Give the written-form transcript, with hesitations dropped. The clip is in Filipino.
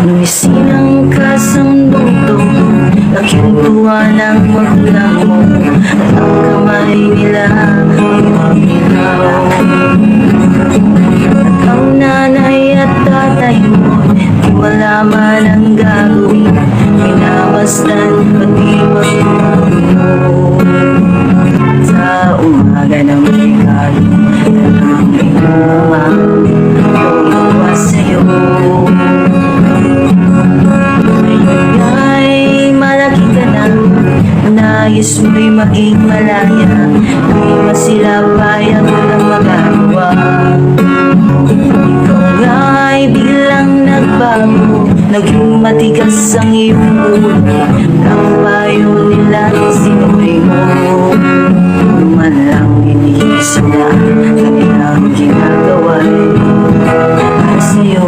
Nung isinangka sa mundong to, laking tuwa ng magulang mo, at ang kamay nila ay maminaw. At ang nanay at tatay mo, di malaman ang gagawin, pinamasdan pati magmamahal. Sa umaga ng regalo na aming ama, tuwa sa'yo. Ngayon ay malaki ka na, nais mo'y maging malaya, di masilapay ang walang magagawa. Ikaw nga'y biglang nagbago, naging matigas ang iyong ulo, ang payo nila sinuwi mo. Man lang iniisip na kanilang ginagawa para sa'yo.